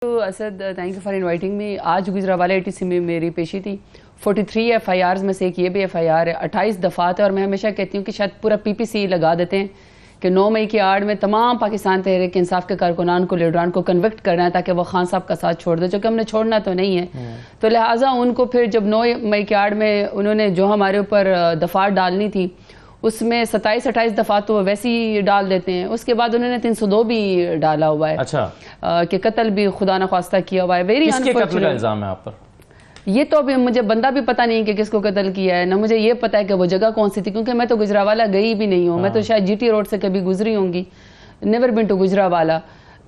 Asad thank you for inviting me. آج Gujranwala ATC میں میری پیشی تھی. 43 FIRs میں سے ایک یہ بھی FIR ہے. 28 دفعات ہے اور میں ہمیشہ کہتی ہوں کہ شاید پورا PPC لگا دیتے ہیں کہ 9 مئی کی آڑ میں تمام پاکستان تحریک انصاف کے کارکنان کو لیڈران کو کنوکٹ کرنا ہے تاکہ وہ خان صاحب کا ساتھ چھوڑ دے, جو کہ ہم نے چھوڑنا تو نہیں ہے. تو لہٰذا ان کو پھر جب 9 مئی کی آڑ میں انہوں نے جو ہمارے اوپر دفعات ڈالنی تھی اس میں 27-28 دفعات تو وہ ویسے ہی ڈال دیتے ہیں. اس کے بعد انہوں نے 302 بھی ڈالا ہوا ہے. اچھا کہ قتل بھی خدا نخواستہ کیا ہوا ہے. کس کے قتل کا الزام ہے آپ پر؟ یہ تو ابھی مجھے بندہ بھی پتہ نہیں کہ کس کو قتل کیا ہے, نہ مجھے یہ پتہ ہے کہ وہ جگہ کون سی تھی, کیونکہ میں تو گجرانوالہ گئی بھی نہیں ہوں. میں تو شاید GT روڈ سے کبھی گزری ہوں گی, نیور بین ٹو گجرانوالہ.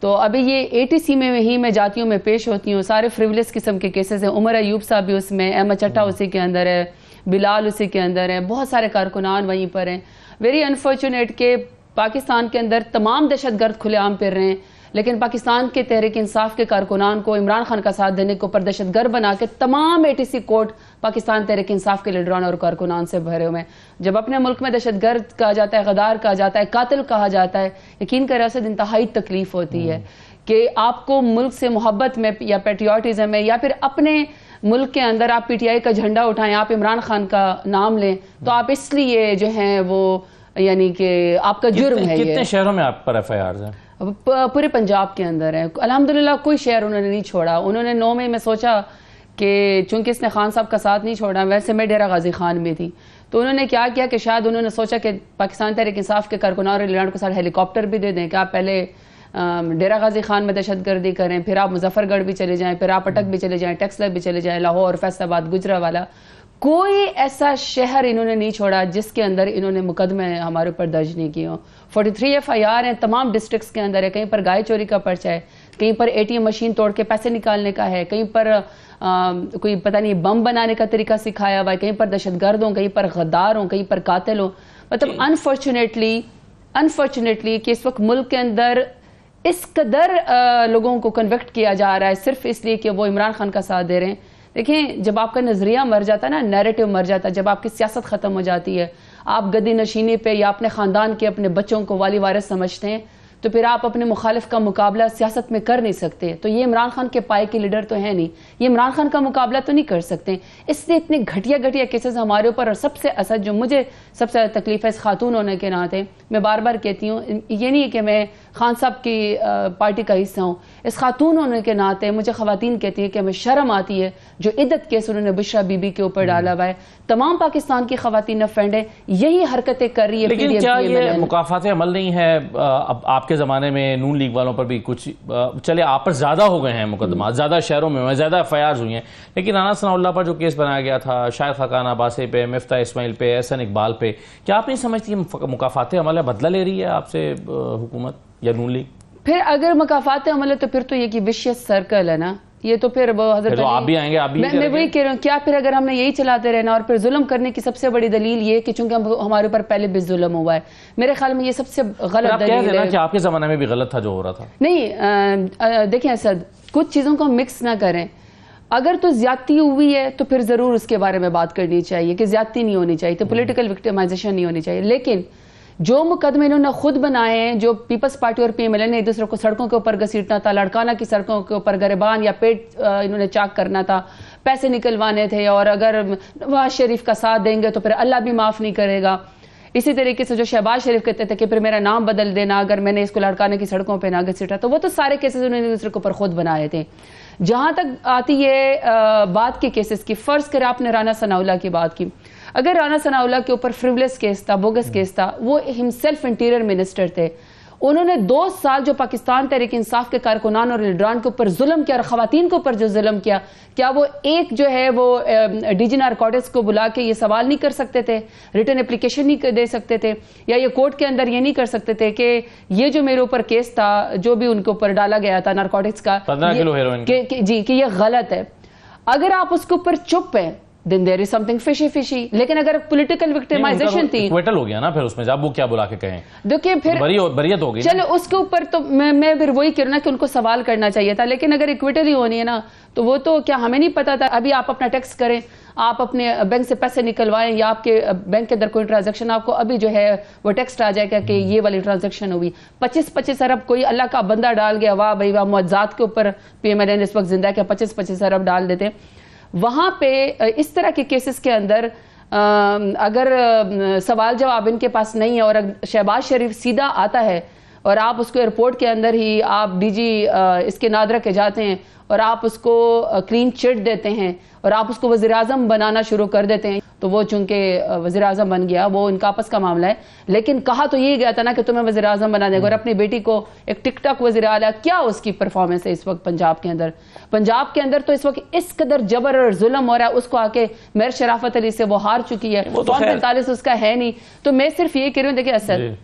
تو ابھی یہ ATC میں ہی میں جاتی ہوں, میں پیش ہوتی ہوں. سارے فریولس قسم کے کیسز ہیں. عمر ایوب صاحب بھی اس میں, احمد چٹا اسی کے اندر ہے, بلال اسی کے اندر ہے, بہت سارے کارکنان وہیں پر ہیں. ویری انفارچونیٹ کہ پاکستان کے اندر تمام دہشت گرد کھلے عام پھر رہے ہیں, لیکن پاکستان کے تحریک انصاف کے کارکنان کو عمران خان کا ساتھ دینے کے اوپر دہشت گرد بنا کے تمام ATC کوٹ پاکستان تحریک انصاف کے لیڈران اور کارکنان سے بھرے ہوئے ہیں. جب اپنے ملک میں دہشت گرد کہا جاتا ہے, غدار کہا جاتا ہے, قاتل کہا جاتا ہے, یقین کریں اسے انتہائی تکلیف ہوتی ہے کہ آپ کو ملک سے محبت میں یا پیٹریوٹزم میں یا پھر اپنے ملک کے اندر آپ PTI کا جھنڈا اٹھائیں, آپ عمران خان کا نام لیں, تو آپ اس لیے جو ہیں وہ یعنی کہ آپ کا جرم ہے. کتنے شہروں میں آپ پر FIRs ہیں؟ پورے پنجاب کے اندر ہے. الحمدللہ کوئی شہر انہوں نے نہیں چھوڑا. انہوں نے 9 مئی میں سوچا کہ چونکہ اس نے خان صاحب کا ساتھ نہیں چھوڑا, ویسے میں ڈیرہ غازی خان میں تھی, تو انہوں نے کیا کیا کہ شاید انہوں نے سوچا کہ پاکستان تحریک انصاف کے کارکنان اور لیڈران کو ساتھ ہیلی کاپٹر بھی دے دیں کہ آپ پہلے ڈیرہ غازی خان میں دہشت گردی کریں, پھر آپ مظفر گڑھ بھی چلے جائیں, پھر آپ اٹک بھی چلے جائیں, ٹیکسلا بھی چلے جائیں, لاہور, فیصل آباد, گجرانوالہ. کوئی ایسا شہر انہوں نے نہیں چھوڑا جس کے اندر انہوں نے مقدمے ہمارے اوپر درج نہیں کیے ہوں. 43 FIR ہیں تمام ڈسٹرکٹس کے اندر ہے. کہیں پر گائے چوری کا پرچہ ہے, کہیں پر ATM مشین توڑ کے پیسے نکالنے کا ہے, کہیں پر کوئی پتہ نہیں بم بنانے کا طریقہ سکھایا ہوا ہے, کہیں پر دہشت گرد ہوں, کہیں پر غدار ہوں, کہیں پر قاتل ہوں. مطلب انفارچونیٹلی کہ اس وقت ملک کے اندر اس قدر لوگوں کو کنوکٹ کیا جا رہا ہے صرف اس لیے کہ وہ عمران خان کا ساتھ دے رہے ہیں. دیکھیں, جب آپ کا نظریہ مر جاتا ہے نا, نیریٹو مر جاتا ہے, جب آپ کی سیاست ختم ہو جاتی ہے, آپ گدی نشینی پہ یا اپنے خاندان کے اپنے بچوں کو والی وارث سمجھتے ہیں, تو پھر آپ اپنے مخالف کا مقابلہ سیاست میں کر نہیں سکتے. تو یہ عمران خان کے پائے کے لیڈر تو ہیں نہیں, یہ عمران خان کا مقابلہ تو نہیں کر سکتے. اس لیے اتنے گھٹیا کیسز ہمارے اوپر. اور سب سے اثر جو مجھے سب سے زیادہ تکلیف ہے اس خاتون ہونے کے ناطے, میں بار بار کہتی ہوں, یہ نہیں ہے کہ میں خان صاحب کی پارٹی کا حصہ ہوں, اس خاتون ہونے کے ناطے مجھے خواتین کہتی ہیں کہ ہمیں شرم آتی ہے جو عدت کیس انہوں نے بشرا بی بی کے اوپر ڈالا ہوا ہے. تمام پاکستان کی خواتین افینڈ ہیں, یہی حرکتیں کر رہی ہے. لیکن کیا یہ مکافات عمل نہیں ہے؟ اب آپ کے زمانے میں نون لیگ والوں پر بھی کچھ, چلے آپ پر زیادہ ہو گئے ہیں مقدمات, زیادہ شہروں میں ہوئے, زیادہ FIRs ہوئی ہیں, لیکن رانا ثناء اللہ پر جو کیس بنایا گیا تھا, شاہد خاقان عباسی پہ, مفتاح اسماعیل پہ, احسن اقبال پہ, کیا آپ نہیں سمجھتی مکافات عمل ہے بدلہ لے رہی ہے آپ سے حکومت یا نون لیگ؟ پھر اگر مکافات عمل ہے تو پھر تو یہ کی وشیس سرکل ہے نا, یہ تو پھر حضرت علی آپ بھی آئیں گے, آپ بھی میں وہی کہہ رہا ہوں, کیا پھر اگر ہم نے یہی چلاتے رہنا, اور پھر ظلم کرنے کی سب سے بڑی دلیل یہ کہ چونکہ ہمارے اوپر پہلے بھی ظلم ہوا ہے. میرے خیال میں یہ سب سے غلط دلیل ہے. کہ آپ کے زمانے میں بھی غلط تھا جو ہو رہا تھا. نہیں, دیکھیں اسد, کچھ چیزوں کو مکس نہ کریں. اگر تو زیادتی ہوئی ہے تو پھر ضرور اس کے بارے میں بات کرنی چاہیے کہ زیادتی نہیں ہونی چاہیے, تو پولیٹیکل وکٹمائزیشن نہیں ہونی چاہیے. لیکن جو مقدمے انہوں نے خود بنائے ہیں, جو پیپلز پارٹی اور PMLN نے ایک دوسرے کو سڑکوں کے اوپر گھسیٹنا تھا, لڑکانہ کی سڑکوں کے اوپر گریبان یا پیٹ انہوں نے چاک کرنا تھا, پیسے نکلوانے تھے, اور اگر نواز شریف کا ساتھ دیں گے تو پھر اللہ بھی معاف نہیں کرے گا. اسی طریقے سے جو شہباز شریف کہتے تھے کہ پھر میرا نام بدل دینا اگر میں نے اس کو لڑکانے کی سڑکوں پہ نہ گھسیٹا, تو وہ تو سارے کیسز انہوں نے ایک دوسرے کے اوپر خود بنائے تھے. جہاں تک آتی ہے بات کے کیسز کی, فرض کرے آپ نے رانا ثناء اللہ کی بات کی, اگر رانا ثناء اللہ کے اوپر فریولس کیس تھا, بوگس کیس تھا, وہ ہمسیلف انٹیریئر منسٹر تھے, انہوں نے 2 سال جو پاکستان تحریک انصاف کے کارکنان اور لیڈران کے اوپر ظلم کیا اور خواتین کے اوپر جو ظلم کیا, کیا وہ ایک جو ہے وہ DG نارکوٹکس کو بلا کے یہ سوال نہیں کر سکتے تھے, ریٹن اپلیکیشن نہیں دے سکتے تھے, یا یہ کورٹ کے اندر یہ نہیں کر سکتے تھے کہ یہ جو میرے اوپر کیس تھا جو بھی ان کے اوپر ڈالا گیا تھا نارکوٹکس کا, 15 کلو ہیروئن جی کہ یہ غلط ہے. اگر آپ اس کے اوپر چپ ہیں then there is something fishy. لیکن اگر پولیٹیکل وکٹمائزیشن تھی کوئٹل ہو گیا نا پھر اس میں جب وہ کیا بلا کے کہیں دیکھیں پھر بریت ہو گئی. چلو اس کے اوپر تو میں پھر وہی کہہ رہا کہ ان کو سوال کرنا چاہیے تھا, لیکن اگر اکویٹل ہی ہونی ہے نا تو وہ تو کیا ہمیں نہیں پتا تھا. ابھی آپ اپنا ٹیکس کریں, آپ اپنے بینک سے پیسے نکلوائیں یا آپ کے بینک کے اندر کوئی ٹرانزیکشن, آپ کو ابھی جو ہے وہ ٹیکسٹ آ جائے گا کہ یہ والی ٹرانزیکشن ہوئی 25 ارب کوئی اللہ کا بندہ ڈال گیا, واہ بھائی واہ, معجزات کے اوپر پی ایم ایل این اس وقت زندہ ہے کہ 25 ارب ڈال دیتے. وہاں پہ اس طرح کے کیسز کے اندر اگر سوال جواب ان کے پاس نہیں ہے اور شہباز شریف سیدھا آتا ہے اور آپ اس کو ایئرپورٹ کے اندر ہی آپ ڈی جی اس کے نادرہ کے جاتے ہیں اور آپ اس کو کلین چٹ دیتے ہیں اور آپ اس کو وزیر اعظم بنانا شروع کر دیتے ہیں, تو وہ چونکہ وزیر اعظم بن گیا, وہ ان کا آپس کا معاملہ ہے. لیکن کہا تو یہ گیا تھا نا کہ تمہیں وزیر اعظم بنا دے گا, اور اپنی بیٹی کو ایک ٹک ٹاک وزیر اعلیٰ, کیا اس کی پرفارمنس ہے اس وقت پنجاب کے اندر تو اس وقت اس قدر جبر اور ظلم ہو رہا ہے. اس کو آ کے میر شرافت علی سے وہ ہار چکی ہے, 45 اس کا ہے نہیں. تو میں صرف یہ کہہ رہی ہوں, دیکھیں اسد,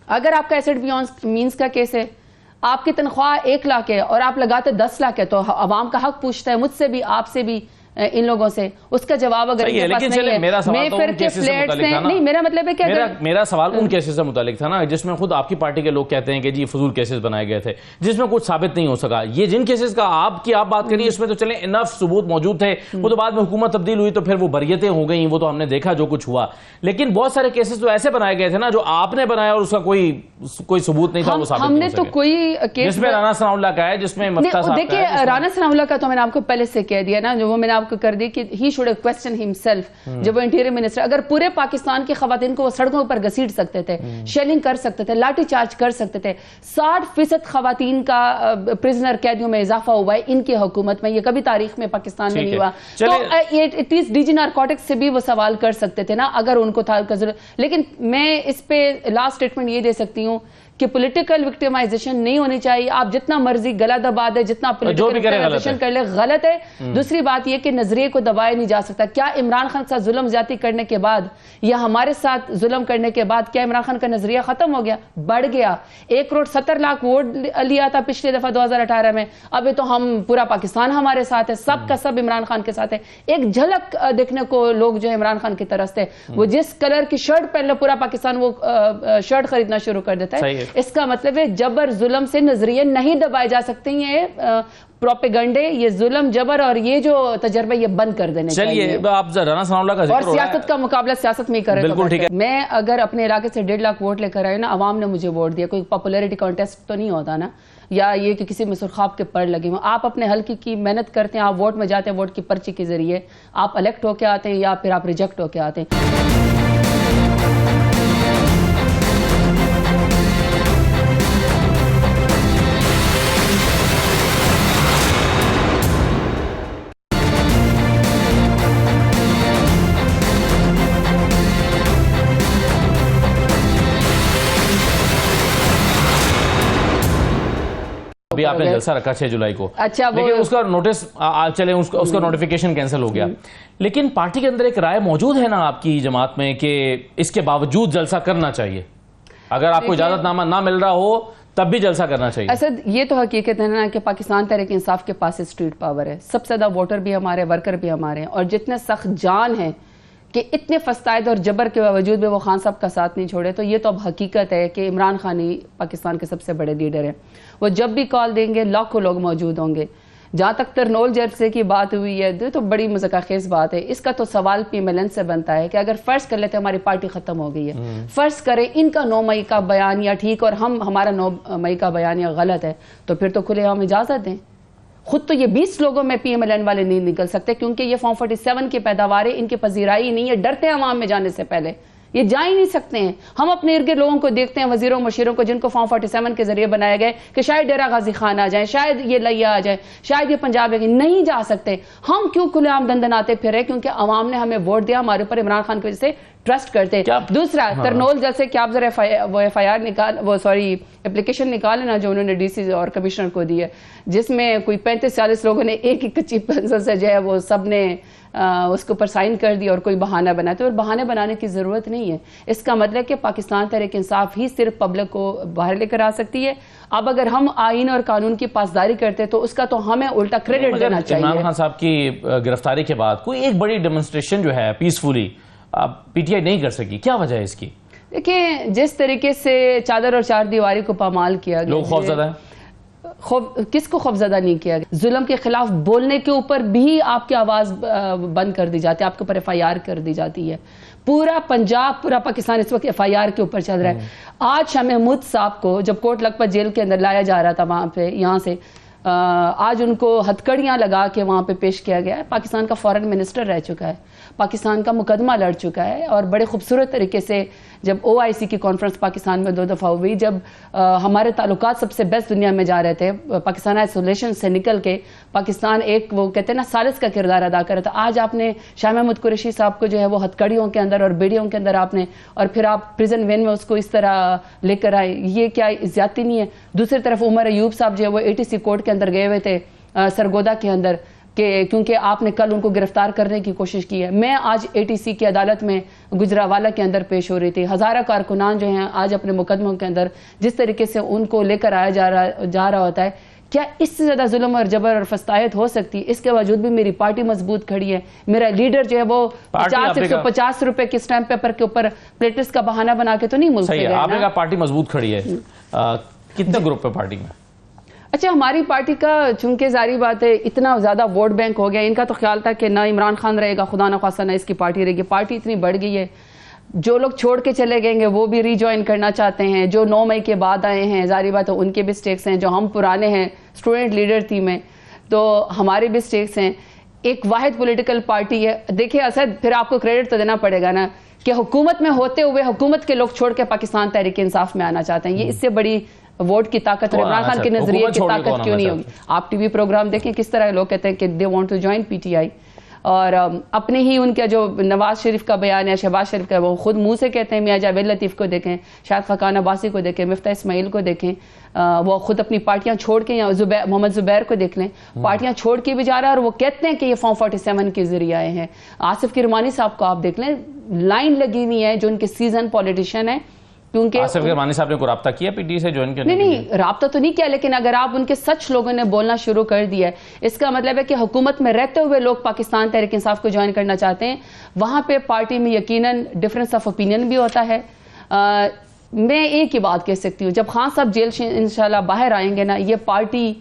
اگر آپ کا ایسٹ بیونڈ مینس کا کیس ہے, آپ کی تنخواہ 1 لاکھ ہے اور آپ لگاتے 10 لاکھ ہے, تو عوام کا حق پوچھتا ہے مجھ سے بھی, آپ سے بھی, ان لوگوں سے. اس کا جواب اگر ان کے پاس نہیں ہے, میں پھر کے فلیٹس ہیں, نہیں میرا مطلب ہے کہ میرا سوال ان کیسز سے متعلق تھا نا جس میں خود آپ کی پارٹی کے لوگ کہتے ہیں کہ جی فضول کیسز بنائے گئے تھے جس میں کچھ ثابت نہیں ہو سکا. یہ جن کیسز کا آپ بات کریے اس میں تو چلیں انف ثبوت موجود تھے, وہ تو بعد میں حکومت تبدیل ہوئی تو پھر وہ بریتیں ہو گئیں, وہ تو ہم نے دیکھا جو کچھ ہوا. لیکن بہت سارے کیسز تو ایسے بنائے گئے تھے نا جو آپ نے بنایا اور اس کا کوئی ثبوت نہیں تھا, وہ ثابت ہم نے تو کوئی جس میں رانا ثناء اللہ کا ہے, جس میں مفتہ صاحب کا ہے. دیکھیں رانا ثناء اللہ کا تو میں نے آپ کو پہلے سے کہہ دیا نا, جو وہ میں نے آپ کو کر دی کہ he should have questioned himself. جب وہ انٹیریئر منسٹر, اگر پورے پاکستان کی خواتین کو وہ سڑکوں پر گھسیٹ سکتے تھے, شیلنگ کر سکتے تھے, لاٹھی چارج کر سکتے تھے, 60% خواتین کا پرزنر قیدیوں میں اضافہ ہوا ہے ان کی حکومت میں, یہ کبھی تاریخ میں پاکستان میں نہیں ہوا. تو ڈی جی نارکوٹکس سے بھی وہ سوال کر سکتے تھے نا اگر ان کو تھا ضرورت. لیکن میں اس پہ لاسٹ اسٹیٹمنٹ یہ دے سکتی ہوں کہ پولیٹیکل وکٹمائزیشن نہیں ہونی چاہیے. آپ جتنا مرضی گلا دبا دے, جتنا پولیٹیکل وکٹمائزیشن کر لے, غلط ہے. دوسری بات یہ کہ نظریے کو دبایا نہیں جا سکتا. کیا عمران خان کے ساتھ ظلم زیادتی کرنے کے بعد یا ہمارے ساتھ ظلم کرنے کے بعد کیا عمران خان کا نظریہ ختم ہو گیا؟ بڑھ گیا. 1,70,00,000 ووٹ لیا تھا پچھلے دفعہ 2018 میں, ابھی تو ہم پورا پاکستان ہمارے ساتھ ہے, سب کا سب عمران خان کے ساتھ ہے. ایک جھلک دیکھنے کو لوگ جو عمران خان کی طرف سے, وہ جس کلر کی شرٹ پہن لے پورا پاکستان وہ شرٹ خریدنا شروع کر دیتا ہے. اس کا مطلب ہے جبر ظلم سے نظریے نہیں دبائے جا سکتے. یہ پروپیگنڈے, یہ ظلم جبر اور یہ جو تجربہ یہ بند کر دینے چاہیے. چلیے آپ رانا ثناء اللہ کا ذکر اور سیاست کا مقابلہ سیاست میں ہی کرے. بالکل ٹھیک ہے. میں اگر اپنے علاقے سے 1.5 لاکھ ووٹ لے کر آئے نا, عوام نے مجھے ووٹ دیا, کوئی پاپولیرٹی کانٹیسٹ تو نہیں ہوتا نا, یا یہ کہ کسی میں سرخاب کے پڑ لگے ہوں. آپ اپنے حلقے کی محنت کرتے ہیں, آپ ووٹ میں جاتے ہیں, ووٹ کی پرچی کے ذریعے آپ الیکٹ ہو کے آتے ہیں یا پھر آپ ریجیکٹ ہو کے آتے ہیں. ابھی آپ نے جلسہ رکھا 6 جولائی کو, اچھا, لیکن اس کا نوٹس چلے اس کا نوٹیفیکیشن کینسل ہو گیا. لیکن پارٹی کے اندر ایک رائے موجود ہے نا آپ کی جماعت میں کہ اس کے باوجود جلسہ کرنا چاہیے, اگر آپ کو اجازت نامہ نہ مل رہا ہو تب بھی جلسہ کرنا چاہیے. اسد یہ تو حقیقت ہے نا کہ پاکستان تحریک انصاف کے پاس اسٹریٹ پاور ہے, سب سے زیادہ ووٹر بھی ہمارے, ورکر بھی ہمارے ہیں, اور جتنے سخت جان ہیں کہ اتنے فسائد اور جبر کے باوجود بھی وہ خان صاحب کا ساتھ نہیں چھوڑے. تو یہ تو اب حقیقت ہے کہ عمران خان ہی پاکستان کے سب سے بڑے لیڈر ہیں. وہ جب بھی کال دیں گے لاکھوں لوگ موجود ہوں گے. جہاں تک ترنول جلسے کی بات ہوئی ہے تو بڑی مذاکرہ خیز بات ہے. اس کا تو سوال پی ایم ایل این سے بنتا ہے کہ اگر فرض کر لیتے ہماری پارٹی ختم ہو گئی ہے, فرض کریں ان کا 9 مئی کا بیانیہ ٹھیک اور ہمارا 9 مئی کا بیانیہ غلط ہے, تو پھر تو کھلے ہم اجازت دیں. خود تو یہ 20 لوگوں میں پی ایم ایل این والے نہیں نکل سکتے کیونکہ یہ فارم 47 کی پیداوار ہے, ان کی پذیرائی نہیں ہے, ڈرتے ہیں عوام میں جانے سے پہلے, یہ جا ہی نہیں سکتے ہیں. ہم اپنے ارد گرد لوگوں کو دیکھتے ہیں, وزیروں مشیروں کو جن کو فارم 47 کے ذریعے بنایا گئے کہ شاید ڈیرہ غازی خان آ جائیں, شاید یہ لیا آ جائیں, شاید یہ پنجاب نہیں جا سکتے. ہم کیوں کھلے عام دندناتے پھر رہے؟ کیونکہ عوام نے ہمیں ووٹ دیا, ہمارے اوپر عمران خان کی وجہ سے ٹرسٹ کرتے. دوسرا ترنول جیسے کہ آپ ذرا وہ ایف آئی آر نکال, وہ سوری اپلیکیشن نکالے نا جو انہوں نے ڈی سی اور کمشنر کو دی ہے، جس میں کوئی 35-40 لوگوں نے ایک کچی پنسل سے جو ہے وہ سب نے اس کے اوپر سائن کر دی اور کوئی بہانہ بنا، تو بہانے بنانے کی ضرورت نہیں ہے. اس کا مطلب کہ پاکستان تحریک انصاف ہی صرف پبلک کو باہر لے کر آ سکتی ہے. اب اگر ہم آئین اور قانون کی پاسداری کرتے تو اس کا تو ہمیں الٹا کریڈٹ دینا چاہیے. عمران خان صاحب کی گرفتاری کے بعد کوئی ایک بڑی ڈیمونسٹریشن جو ہے پیسفلی پی ٹی آئی نہیں کر سکی، کیا وجہ ہے اس کی؟ دیکھیں جس طریقے سے چادر اور چار دیواری کو پامال کیا گیا، لوگ خوف زدہ ہیں. کس کو خوفزدہ نہیں کیا گیا؟ ظلم کے خلاف بولنے کے اوپر بھی آپ کی آواز بند کر دی جاتی ہے، آپ کے اوپر ایف آئی آر کر دی جاتی ہے. پورا پنجاب، پورا پاکستان اس وقت ایف آئی آر کے اوپر چل رہا ہے. آج شاہ محمود صاحب کو جب کوٹ لکھپت جیل کے اندر لایا جا رہا تھا وہاں پہ، یہاں سے آج ان کو ہتھکڑیاں لگا کے وہاں پہ پیش کیا گیا ہے. پاکستان کا فارن منسٹر رہ چکا ہے، پاکستان کا مقدمہ لڑ چکا ہے، اور بڑے خوبصورت طریقے سے جب او آئی سی کی کانفرنس پاکستان میں 2 دفعہ ہوئی، جب ہمارے تعلقات سب سے بیسٹ دنیا میں جا رہے تھے، پاکستان آئسولیشن سے نکل کے پاکستان ایک وہ کہتے ہیں نا ثالث کا کردار ادا کر رہا تھا. آج آپ نے شاہ محمود قریشی صاحب کو جو ہے وہ ہتھکڑیوں کے اندر اور بیڑیوں کے اندر آپ نے، اور پھر آپ پریزن وین میں اس کو اس طرح لے کر آئے. یہ کیا زیادتی نہیں ہے؟ دوسری طرف عمر ایوب صاحب جو ہے وہ اے ٹی سی کورٹ کے اندر گئے ہوئے تھے سرگودا کے اندر، کہ کیونکہ آپ نے کل ان کو گرفتار کرنے کی کوشش کی ہے. میں آج اے ٹی سی کی عدالت میں گجرانوالہ کے اندر پیش ہو رہی تھی. ہزارہ کارکنان جو ہیں آج اپنے مقدموں کے اندر جس طریقے سے ان کو لے کر آیا جا رہا ہوتا ہے، کیا اس سے زیادہ ظلم اور جبر اور فسطائیت ہو سکتی؟ اس کے باوجود بھی میری پارٹی مضبوط کھڑی ہے. میرا لیڈر جو ہے وہ 150 روپے کے اسٹیمپ پیپر کے اوپر پلیٹس کا بہانہ بنا کے تو نہیں ملک سے گئے. آپ نے کہا پارٹی مضبوط کھڑی ہے، کتنے گروپ ہے پارٹی میں؟ اچھا، ہماری پارٹی کا چونکہ ظاہری بات ہے اتنا زیادہ ووٹ بینک ہو گیا، ان کا تو خیال تھا کہ نہ عمران خان رہے گا، خدا نخواستہ نہ اس کی پارٹی رہے گی. پارٹی اتنی بڑھ گئی ہے، جو لوگ چھوڑ کے چلے گئیں گے وہ بھی ری جوائن کرنا چاہتے ہیں، جو 9 مئی کے بعد آئے ہیں ظاہری بات ہے ان کے بھی سٹیکس ہیں، جو ہم پرانے ہیں اسٹوڈنٹ لیڈر تھی میں تو ہمارے بھی سٹیکس ہیں. ایک واحد پولیٹیکل پارٹی ہے. دیکھیں اسد، پھر آپ کو کریڈٹ تو دینا پڑے گا نا کہ حکومت میں ہوتے ہوئے حکومت کے لوگ چھوڑ کے پاکستان تحریک انصاف میں آنا چاہتے ہیں. یہ اس سے بڑی ووٹ کی طاقت، عمران خان کے نظریے کی طاقت کیوں نہیں ہوگی؟ آپ ٹی وی پروگرام دیکھیں کس طرح لوگ کہتے ہیں کہ they want to join P T I, اور اپنے ہی ان کا جو نواز شریف کا بیان ہے، شہباز شریف کا، وہ خود منہ سے کہتے ہیں. میاں جاوید لطیف کو دیکھیں، شاہد خاقان عباسی کو دیکھیں، مفتاح اسماعیل کو دیکھیں، وہ خود اپنی پارٹیاں چھوڑ کے، یا محمد زبیر کو دیکھ لیں، پارٹیاں چھوڑ کے بھی جا رہا ہے، اور وہ کہتے ہیں کہ یہ فارم 47 کے ذریعے آئے ہیں. آصف کرمانی صاحب کو آپ دیکھ لیں، لائن لگی ہوئی ہے، جو ان کے سیزن پولیٹیشین ہیں. کیونکہ آصف کرمانی صاحب نے کوئی رابطہ کیا پی ٹی سے جوائن کرنے؟ نہیں، رابطہ تو نہیں کیا، لیکن اگر آپ ان کے سچ لوگوں نے بولنا شروع کر دیا ہے، اس کا مطلب ہے کہ حکومت میں رہتے ہوئے لوگ پاکستان تحریک انصاف کو جوائن کرنا چاہتے ہیں. وہاں پہ پارٹی میں یقیناً ڈفرینس آف اوپینین بھی ہوتا ہے. میں ایک ہی بات کہہ سکتی ہوں، جب خان صاحب جیل سے انشاءاللہ باہر آئیں گے نا، یہ پارٹی